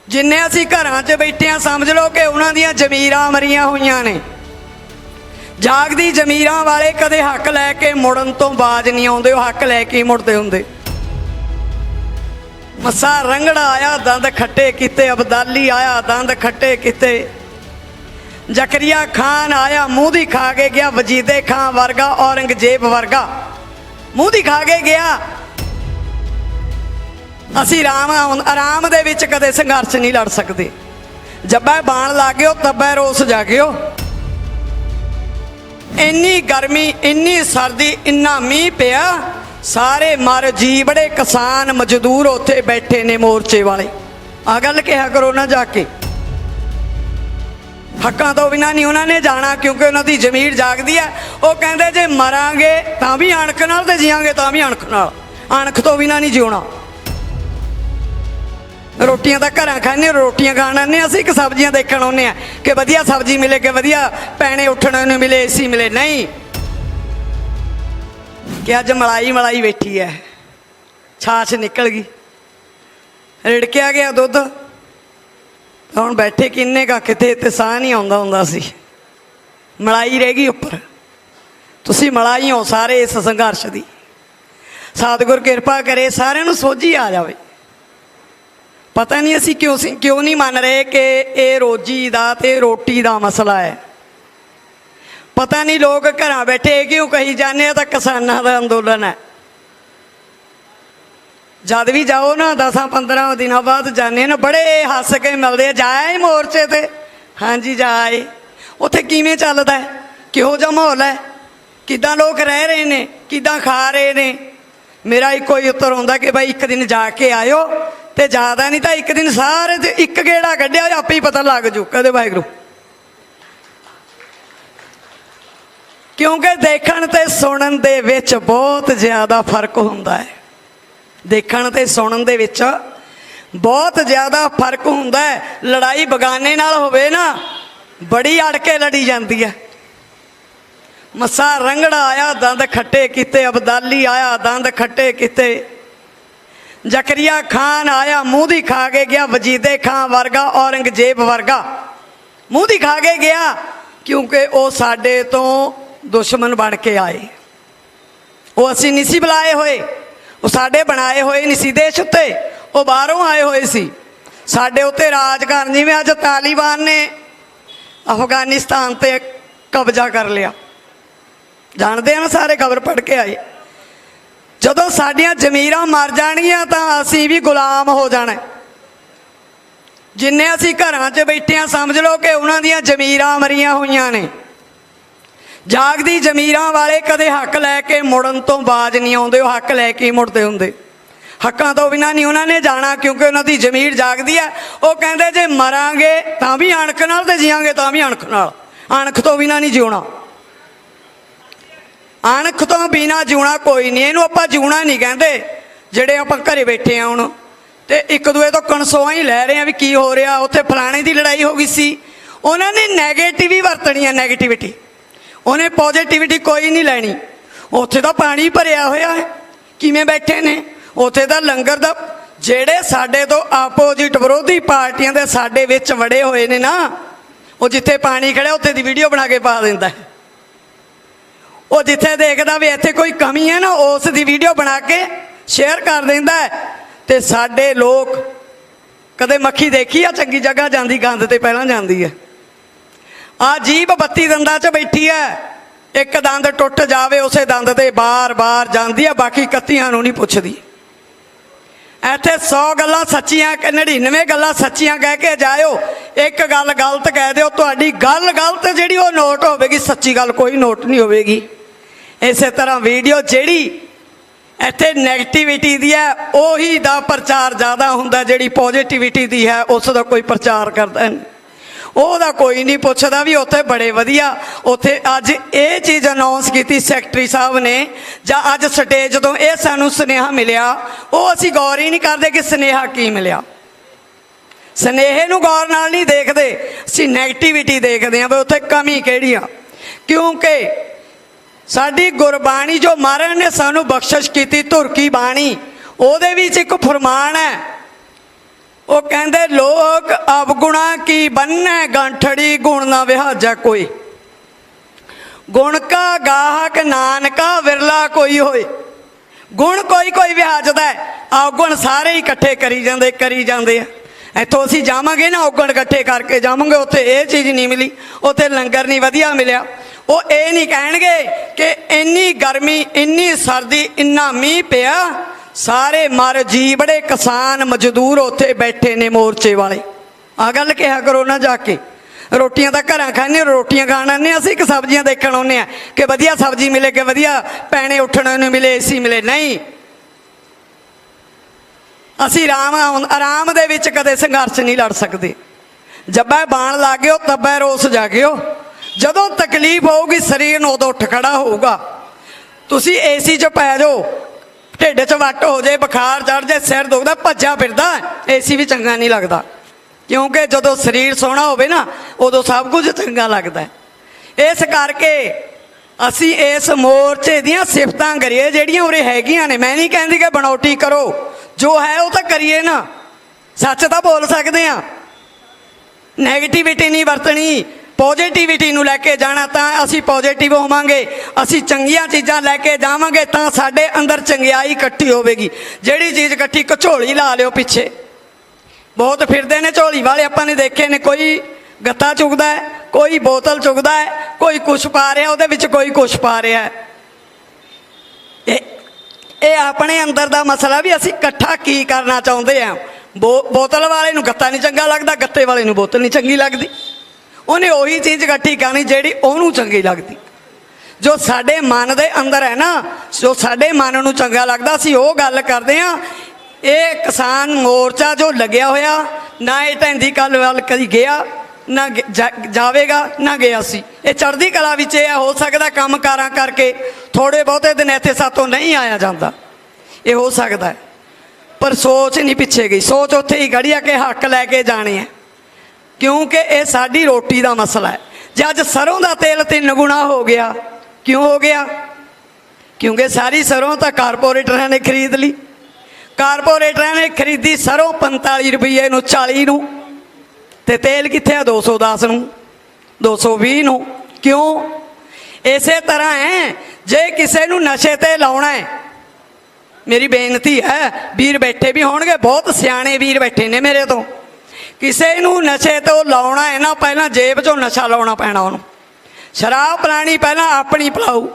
जिन्ने असी घरां च बैठे हैं समझ लो कि उन्हां दियां जमीरां मरियां होईयां ने। जागदी जमीरां वाले कदे हक लैके मुड़न तो बाज नहीं आउंदे, वो हक लैके ही मुड़दे हुंदे। मस्सा रंगड़ा आया दंद खट्टे किते, अबदाली आया दंद खट्टे किते, जकरिया खान आया मूँह दी खा के गया, वजीदे खां वर्गा औरंगजेब वर्गा मूँह दी खा के गया। असी आराम दे विच कदे संघर्ष नहीं लड़ सकते। जब्बे बाण ला गयो तब्बे रोस जागियो। इन्नी गर्मी इन्नी सर्दी इन्ना मीह पिया, सारे मर जी बड़े किसान मजदूर उत्थे बैठे ने मोर्चे वाले। आ गल कहा करो ना जाके, हक्कां तो बिना नहीं उन्होंने जाना, क्योंकि उन्होंने जमीर जागदी है। वो कहते जे मरांगे तां भी अणख नाल ते जियांगे तां भी अणख नाल, अणख तो बिना नहीं जिउणा। रोटियां तो घर खाने, रोटियां खाण आने असीं कि सब्जियां देखण आउने आ कि वधिया सब्जी मिले कि वधिया पैणे उठण नूं मिले, एसी मिले। नहीं कि अज मलाई मलाई बैठी है, छाछ निकल गई, रिड़किया गया दुध, हुण बैठे किन्ने का किते ते साह नहीं आउंदा हुंदा सी, मलाई रह गई उपर। तुसीं मलाई हो सारे इस संघर्ष दी। सतगुर किरपा करे सारिआं नूं सोझी आ जावे। पता नहीं असी क्यों नहीं मन रहे कि ये रोजी का ते रोटी का मसला है। पता नहीं लोग घर बैठे क्यों कही जाने तो किसानों का अंदोलन है। जद भी जाओ ना 10-15 दिनों बाद जाने ना, बड़े हस के मिलते, जाए मोर्चे ते, हाँ जी जाए। उत्थे किवें चलदा है, किहो जिहा माहौल है, किदां लोग रह रहे ने, किदां खा रहे ने। मेरा इको ही उत्तर होंदा कि भाई एक दिन जाके आयो ते ज़्यादा नहीं तो एक दिन सारे ते एक गेड़ा कढ़िया आप ही पता लग जू। कहते वाहिगुरू, क्योंकि देखण ते सुनन दे विच बहुत ज़्यादा फर्क हुंदा है। देखण ते सुनन दे विच बहुत ज़्यादा फर्क हुंदा है। लड़ाई बगाने नाल होवे ना, बड़ी अड़ के लड़ी जाती है। मस्सा रंगड़ा आया दंद खट्टे किते, अबदाली आया दंद खट्टे किते, जकरिया खान आया मूँह दी खा के गया, वजीदे खां वर्गा औरंगजेब वर्गा मूँह दी खा के गया। क्योंकि वो साडे तो दुश्मन बन के आए, वो असी नहीं सी बुलाए होए, वो साडे बनाए होए नहीं सी देश उत्ते, वो बाहरों आए होए सी साडे उत्ते राज करन। जिवें अज तालीबान ने अफगानिस्तान ते कब्जा कर लिया, जानते हैं ना सारे, खबर पढ़ के आए। जदों साडियां जमीरां मर जाणगियां तां असीं भी गुलाम हो जाना। जिन्ने असीं घरां च बैठे हैं समझ लो कि उन्हां दियां जमीरां मरियां होईयां ने। जागदी जमीरां वाले कदे हक लैके मुड़न तो बाज नहीं आउंदे, वो हक लैके ही मुड़दे हुंदे। हक्कां तो बिना नहीं उन्होंने जाना, क्योंकि उन्होंने जमीर जागदी है। वो कहते जे मरांगे तां भी अणख नाल ते जियांगे तां भी अणख नाल, अणख तो बिना नहीं जिउणा। अणख तो बिना जिउणा कोई नहीं, इनू आपां जिउणा नहीं कहते। जिहड़े आपां घरे बैठे हैं हुण ते एक दूए तो कणसोआं ही लै रहे हैं भी की हो रहा, उत्थे फलाणे दी लड़ाई हो गई सी। उन्होंने नैगेटिव ही वरतनी है, नैगेटिविटी। उन्हें पॉजिटिविटी कोई नहीं लैनी। उत्थे तो पानी भरिया होया है, किवें बैठे ने उत्थे दा लंगर दा। जिहड़े साडे तो आपोजिट विरोधी पार्टियां दे साडे विच वड़े होए ने ना, वो जिथे पानी खड़े उत्थे दी वीडियो बना के पा दिंदा है। वो जिथे देखदा भी इत्थे कोई कमी है ना, उस दी वीडियो बना के शेयर कर दिंदा है। ते साडे लोग कदे मक्खी देखी आ चंगी जगह जांदी, गंद ते पहलां जांदी है। आ जीभ 32 दंदां च बैठी है, एक दंद टुट जावे उसे दंद ते बार बार जांदी है, बाकी 31 नूं नहीं पुछदी। इत्थे 100 गल्लां सच्चियां 99 गल्लां सच्चियां कह के जाओ, एक गल गलत कह दो, तुहाडी गल गलत जिहड़ी वो नोट होवेगी, सच्ची गल कोई नोट नहीं होवेगी। इस तरह वीडियो जिहड़ी इत्थे नैगेटिविटी दी है उही दा प्रचार ज़्यादा हुंदा, जिहड़ी पॉजिटिविटी दी है उस दा कोई प्रचार करदा नहीं। ਉਹਦਾ कोई नहीं पुछदा भी उत्थे बड़े वधिया। उत्थे अज ये चीज़ अनाउंस की सैकटरी साहब ने, जां अज स्टेज तो यह सानू सुनेहा मिलिया, वो असी गौर ही नहीं करते कि सुनेहा की मिलिया। सुनेहे नूं गौर नाल नहीं देखते, असी नैगेटिविटी देखते हैं भी उत्थे कमी किहड़ी आ। क्योंकि साडी गुरबाणी जो महाराज ने सानू बख्शिश की, धुर की बाणी, ਉਹਦੇ ਵਿੱਚ एक फरमान है ਉਹ ਕਹਿੰਦੇ ਲੋਕ ਅਵਗੁਣਾ ਕੀ ਬੰਨੈ ਗੰਠੜੀ, ਗੁਣ ਨਾ ਵਿਹਾਜਾ ਕੋਈ। ਗੁਣ ਕਾ ਗਾਹਕ ਨਾਨਕਾ ਵਿਰਲਾ ਕੋਈ ਹੋਏ। ਗੁਣ ਕੋਈ ਕੋਈ ਵਿਹਾਜਦਾ, ਅਵਗੁਣ ਸਾਰੇ ਹੀ ਇਕੱਠੇ ਕਰੀ ਜਾਂਦੇ ਆ। ਇੱਥੋਂ ਅਸੀਂ ਜਾਵਾਂਗੇ ਨਾ ਅਵਗੁਣ ਇਕੱਠੇ ਕਰਕੇ ਜਾਵਾਂਗੇ, ਉੱਥੇ ਇਹ ਚੀਜ਼ ਨਹੀਂ ਮਿਲੀ, ਉੱਥੇ ਲੰਗਰ ਨਹੀਂ ਵਧੀਆ ਮਿਲਿਆ। ਉਹ ਇਹ ਨਹੀਂ ਕਹਿਣਗੇ ਕਿ ਇੰਨੀ ਗਰਮੀ, ਇੰਨੀ ਸਰਦੀ, ਇੰਨਾ ਮੀਂਹ ਪਿਆ, ਸਾਰੇ ਮਰ ਜੀ ਬੜੇ ਕਿਸਾਨ ਮਜ਼ਦੂਰ ਉੱਥੇ ਬੈਠੇ ਨੇ ਮੋਰਚੇ ਵਾਲੇ। ਆਹ ਗੱਲ ਕਿਹਾ ਕਰੋ ਨਾ ਜਾ ਕੇ। ਰੋਟੀਆਂ ਤਾਂ ਘਰਾਂ ਖਾਂਦੇ, ਰੋਟੀਆਂ ਖਾਣ ਆਉਂਦੇ ਹਾਂ ਅਸੀਂ, ਇੱਕ ਸਬਜ਼ੀਆਂ ਦੇਖਣ ਆਉਂਦੇ ਹਾਂ ਕਿ ਵਧੀਆ ਸਬਜ਼ੀ ਮਿਲੇ, ਕਿ ਵਧੀਆ ਪੈਣੇ ਉੱਠਣ ਨੂੰ ਮਿਲੇ, ਏਸੀ ਮਿਲੇ। ਨਹੀਂ, ਅਸੀਂ ਆਰਾਮ ਦੇ ਵਿੱਚ ਕਦੇ ਸੰਘਰਸ਼ ਨਹੀਂ ਲੜ ਸਕਦੇ। ਜੱਬਾ ਬਾਣ ਲਾ ਗਿਓ ਤੱਬੈ ਰੋਸ ਜਾਗਿਓ। ਜਦੋਂ ਤਕਲੀਫ ਹੋਊਗੀ ਸਰੀਰ ਨੂੰ, ਉਦੋਂ ਉੱਠ ਖੜਾ ਹੋਊਗਾ। ਤੁਸੀਂ ਏਸੀ 'ਚ ਪੈ ਜਾਓ, ਢਿੱਡ 'ਚ ਵੱਟ ਹੋ ਜਾਏ, ਬੁਖਾਰ ਚੜ ਜਾਏ, ਸਿਰ ਦੁਖਦਾ, ਭੱਜਾ ਫਿਰਦਾ, ਏਸੀ ਵੀ ਚੰਗਾ ਨਹੀਂ ਲੱਗਦਾ। ਕਿਉਂਕਿ ਜਦੋਂ ਸਰੀਰ ਸੋਹਣਾ ਹੋਵੇ ਨਾ, ਉਦੋਂ ਸਭ ਕੁਝ ਚੰਗਾ ਲੱਗਦਾ। ਇਸ ਕਰਕੇ ਅਸੀਂ ਇਸ ਮੋਰਚੇ ਦੀਆਂ ਸਿਫਤਾਂ ਕਰੀਏ ਜਿਹੜੀਆਂ ਉਰੇ ਹੈਗੀਆਂ ਨੇ। ਮੈਂ ਨਹੀਂ ਕਹਿੰਦੀ ਕਿ ਬਣਾਉਟੀ ਕਰੋ, ਜੋ ਹੈ ਉਹ ਤਾਂ ਕਰੀਏ ਨਾ। ਸੱਚ ਤਾਂ ਬੋਲ ਸਕਦੇ ਹਾਂ, ਨੈਗੇਟਿਵਿਟੀ ਨਹੀਂ ਵਰਤਣੀ, ਪੋਜ਼ੀਟਿਵਿਟੀ ਨੂੰ ਲੈ ਕੇ ਜਾਣਾ, ਤਾਂ ਅਸੀਂ ਪੋਜ਼ੀਟਿਵ ਹੋਵਾਂਗੇ। ਅਸੀਂ ਚੰਗੀਆਂ ਚੀਜ਼ਾਂ ਲੈ ਕੇ ਜਾਵਾਂਗੇ ਤਾਂ ਸਾਡੇ ਅੰਦਰ ਚੰਗਿਆਈ ਇਕੱਠੀ ਹੋਵੇਗੀ। ਜਿਹੜੀ ਚੀਜ਼ ਇਕੱਠੀ, ਝੋਲੀ ਲਾ ਲਿਓ ਪਿੱਛੇ, ਬਹੁਤ ਫਿਰਦੇ ਨੇ ਝੋਲੀ ਵਾਲੇ, ਆਪਾਂ ਨੇ ਦੇਖੇ ਨੇ। ਕੋਈ ਗੱਤਾ ਚੁਗਦਾ ਹੈ, ਕੋਈ ਬੋਤਲ ਚੁਗਦਾ ਹੈ, ਕੋਈ ਕੁਛ ਪਾ ਰਿਹਾ ਉਹਦੇ ਵਿੱਚ, ਕੋਈ ਕੁਛ ਪਾ ਰਿਹਾ। ਇਹ ਆਪਣੇ ਅੰਦਰ ਦਾ ਮਸਲਾ ਵੀ ਅਸੀਂ ਇਕੱਠਾ ਕੀ ਕਰਨਾ ਚਾਹੁੰਦੇ ਹਾਂ। ਬੋਤਲ ਵਾਲੇ ਨੂੰ ਗੱਤਾ ਨਹੀਂ ਚੰਗਾ ਲੱਗਦਾ, ਗੱਤੇ ਵਾਲੇ ਨੂੰ ਬੋਤਲ ਨਹੀਂ ਚੰਗੀ ਲੱਗਦੀ। ਉਹਨੇ ਉਹੀ ਚੀਜ਼ ਇਕੱਠੀ ਕਰਨੀ ਜਿਹੜੀ ਉਹਨੂੰ ਚੰਗੀ ਲੱਗਦੀ। ਜੋ ਸਾਡੇ ਮਨ ਦੇ ਅੰਦਰ ਹੈ ਨਾ, ਜੋ ਸਾਡੇ ਮਨ ਨੂੰ ਚੰਗਾ ਲੱਗਦਾ, ਅਸੀਂ ਉਹ ਗੱਲ ਕਰਦੇ ਹਾਂ। ਇਹ ਕਿਸਾਨ ਮੋਰਚਾ ਜੋ ਲੱਗਿਆ ਹੋਇਆ, ਨਾ ਇਹ ਢੈਂਦੀ ਕੱਲ ਵੱਲ ਕਦੀ ਗਿਆ, ਨਾ ਜਾਵੇਗਾ, ਨਾ ਗਿਆ ਸੀ। ਇਹ ਚੜ੍ਹਦੀ ਕਲਾ ਵਿੱਚ ਇਹ ਹੋ ਸਕਦਾ ਕੰਮ ਕਾਰਾਂ ਕਰਕੇ ਥੋੜ੍ਹੇ ਬਹੁਤੇ ਦਿਨ ਇੱਥੇ ਸਾਤੋਂ ਨਹੀਂ ਆਇਆ ਜਾਂਦਾ, ਇਹ ਹੋ ਸਕਦਾ ਹੈ। ਪਰ ਸੋਚ ਨਹੀਂ ਪਿੱਛੇ ਗਈ, ਸੋਚ ਉੱਥੇ ਹੀ ਖੜੀ ਆ ਕਿ ਹੱਕ ਲੈ ਕੇ ਜਾਣੇ ਆ। ਕਿਉਂਕਿ ਇਹ ਸਾਡੀ ਰੋਟੀ ਦਾ ਮਸਲਾ ਹੈ। ਜੇ ਅੱਜ ਸਰੋਂ ਦਾ ਤੇਲ 3 ਗੁਣਾ ਹੋ ਗਿਆ, ਕਿਉਂ ਹੋ ਗਿਆ? ਕਿਉਂਕਿ ਸਾਰੀ ਸਰੋਂ ਤਾਂ ਕਾਰਪੋਰੇਟਰਾਂ ਨੇ ਖਰੀਦ ਲਈ। ਕਾਰਪੋਰੇਟਰਾਂ ਨੇ ਖਰੀਦੀ ਸਰੋਂ 45 ਰੁਪਏ ਨੂੰ, 40 ਨੂੰ, ਤੇ ਤੇਲ ਕਿੱਥੇ ਆ 210 ਨੂੰ, 220 ਨੂੰ। ਕਿਉਂ? ਇਸੇ ਤਰ੍ਹਾਂ ਹੈ, ਜੇ ਕਿਸੇ ਨੂੰ ਨਸ਼ੇ ਤੇ ਲਾਉਣਾ ਹੈ, ਮੇਰੀ ਬੇਨਤੀ ਹੈ, ਵੀਰ ਬੈਠੇ ਵੀ ਹੋਣਗੇ, ਬਹੁਤ ਸਿਆਣੇ ਵੀਰ ਬੈਠੇ ਨੇ ਮੇਰੇ ਤੋਂ, ਕਿਸੇ ਨੂੰ ਨਸ਼ੇ ਤੋਂ ਲਾਉਣਾ ਹੈ ਨਾ, ਪਹਿਲਾਂ ਜੇਬ 'ਚੋਂ ਨਸ਼ਾ ਲਾਉਣਾ ਪੈਣਾ ਉਹਨੂੰ। ਸ਼ਰਾਬ ਪਿਲਾਣੀ ਪਹਿਲਾਂ ਆਪਣੀ ਪਿਲਾਊ,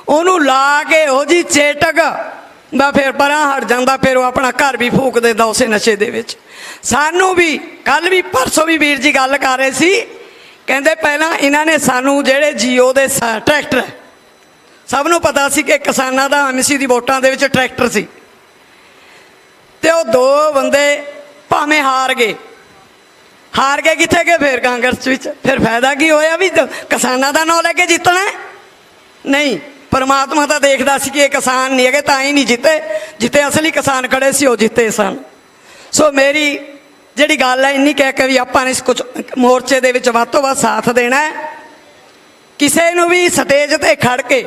ਉਹਨੂੰ ਲਾ ਕੇ ਉਹ ਜੀ ਚੇਟਕ ਦਾ ਫਿਰ ਪਰਾਂ ਹਟ ਜਾਂਦਾ, ਫਿਰ ਉਹ ਆਪਣਾ ਘਰ ਵੀ ਫੂਕ ਦਿੰਦਾ ਉਸੇ ਨਸ਼ੇ ਦੇ ਵਿੱਚ। ਸਾਨੂੰ ਵੀ ਕੱਲ ਵੀ ਪਰਸੋਂ ਵੀ ਵੀਰ ਜੀ ਗੱਲ ਕਰ ਰਹੇ ਸੀ, ਕਹਿੰਦੇ ਪਹਿਲਾਂ ਇਹਨਾਂ ਨੇ ਸਾਨੂੰ ਜਿਹੜੇ ਜੀਓ ਦੇ ਟਰੈਕਟਰ, ਸਭ ਨੂੰ ਪਤਾ ਸੀ ਕਿ ਕਿਸਾਨਾਂ ਦਾ ਐਮਸੀ ਦੀ ਵੋਟਾਂ ਦੇ ਵਿੱਚ ਟਰੈਕਟਰ ਸੀ, ਤੇ ਉਹ 2 ਬੰਦੇ ਭਾਵੇਂ ਹਾਰ ਗਏ ਕਿੱਥੇ ਗਏ? ਫਿਰ ਕਾਂਗਰਸ ਵਿੱਚ। ਫਿਰ ਫਾਇਦਾ ਕੀ ਹੋਇਆ? ਵੀ ਕਿਸਾਨਾਂ ਦਾ ਨਾਂ ਲੈ ਕੇ ਜਿੱਤਣਾ ਨਹੀਂ। ਪਰਮਾਤਮਾ ਤਾਂ ਦੇਖਦਾ ਸੀ ਕਿ ਇਹ ਕਿਸਾਨ ਨਹੀਂ ਹੈਗੇ, ਤਾਂ ਹੀ ਨਹੀਂ ਜਿੱਤੇ। ਜਿੱਤੇ ਅਸਲੀ ਕਿਸਾਨ ਖੜੇ ਸੀ ਉਹ ਜਿੱਤੇ ਸਨ। ਸੋ ਮੇਰੀ ਜਿਹੜੀ ਗੱਲ ਹੈ ਇੰਨੀ ਕਹਿ ਕੇ ਵੀ ਆਪਾਂ ਨੇ ਇਸ ਕੁਝ ਮੋਰਚੇ ਦੇ ਵਿੱਚ ਵੱਧ ਤੋਂ ਵੱਧ ਸਾਥ ਦੇਣਾ। ਕਿਸੇ ਨੂੰ ਵੀ ਸਟੇਜ 'ਤੇ ਖੜ ਕੇ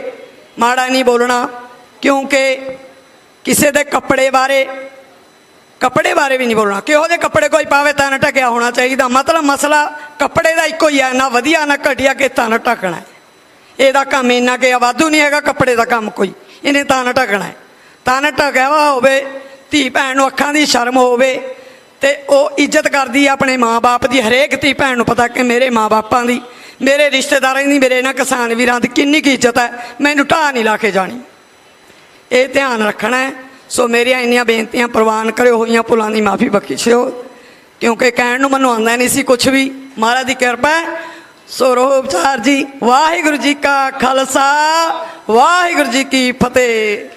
ਮਾੜਾ ਨਹੀਂ ਬੋਲਣਾ, ਕਿਉਂਕਿ ਕਿਸੇ ਦੇ ਕੱਪੜੇ ਬਾਰੇ ਵੀ ਨਹੀਂ ਬੋਲਣਾ। ਕਿਹੋ ਜਿਹੇ ਕੱਪੜੇ ਕੋਈ ਪਾਵੇ ਤਾਂ ਨਾ ਢਕਿਆ ਹੋਣਾ ਚਾਹੀਦਾ। ਮਤਲਬ ਮਸਲਾ ਕੱਪੜੇ ਦਾ ਇੱਕੋ ਹੀ ਹੈ, ਨਾ ਵਧੀਆ ਨਾ ਘਟੀਆ, ਕਿ ਤਾਂ ਨਾ ਢਕਣਾ। ਇਹਦਾ ਕੰਮ ਇੰਨਾ ਕਿ ਵਾਧੂ ਨਹੀਂ ਹੈਗਾ ਕੱਪੜੇ ਦਾ ਕੰਮ ਕੋਈ, ਇਹਨੇ ਤਾਂ ਨਾ ਢਕਣਾ। ਤਾਂ ਨਾ ਢਕਿਆ ਵਾ ਹੋਵੇ, ਧੀ ਭੈਣ ਨੂੰ ਅੱਖਾਂ ਦੀ ਸ਼ਰਮ ਹੋਵੇ, ਤੇ ਉਹ ਇੱਜ਼ਤ ਕਰਦੀ ਆਪਣੇ ਮਾਂ-ਬਾਪ ਦੀ। ਹਰੇਕ ਧੀ ਭੈਣ ਨੂੰ ਪਤਾ ਕਿ ਮੇਰੇ ਮਾਂ-ਬਾਪਾਂ ਦੀ, ਮੇਰੇ ਰਿਸ਼ਤੇਦਾਰਾਂ ਦੀ, ਮੇਰੇ ਇਹਨਾਂ ਕਿਸਾਨ ਵੀਰਾਂ ਦੀ ਕਿੰਨੀ ਕੁ ਇੱਜ਼ਤ ਹੈ, ਮੈਨੂੰ ਢਾਹ ਨਹੀਂ ਲਾ ਕੇ ਜਾਣੀ। ਇਹ ਧਿਆਨ ਰੱਖਣਾ ਹੈ। ਸੋ ਮੇਰੀਆਂ ਇੰਨੀਆਂ ਬੇਨਤੀਆਂ ਪ੍ਰਵਾਨ ਕਰਿਓ, ਹੋਈਆਂ ਭੁੱਲਾਂ ਦੀ ਮਾਫੀ ਬਖਸ਼ਿਓ, ਕਿਉਂਕਿ ਕਹਿਣ ਨੂੰ ਮੈਨੂੰ ਆਉਂਦਾ ਨਹੀਂ ਸੀ ਕੁਛ ਵੀ। ਮਹਾਰਾਜ ਦੀ ਕਿਰਪਾ ਹੈ। ਸੋ ਰੋਹ ਵਿਚਾਰ ਜੀ। ਵਾਹਿਗੁਰੂ ਜੀ ਕਾ ਖਾਲਸਾ, ਵਾਹਿਗੁਰੂ ਜੀ ਕੀ ਫਤਿਹ।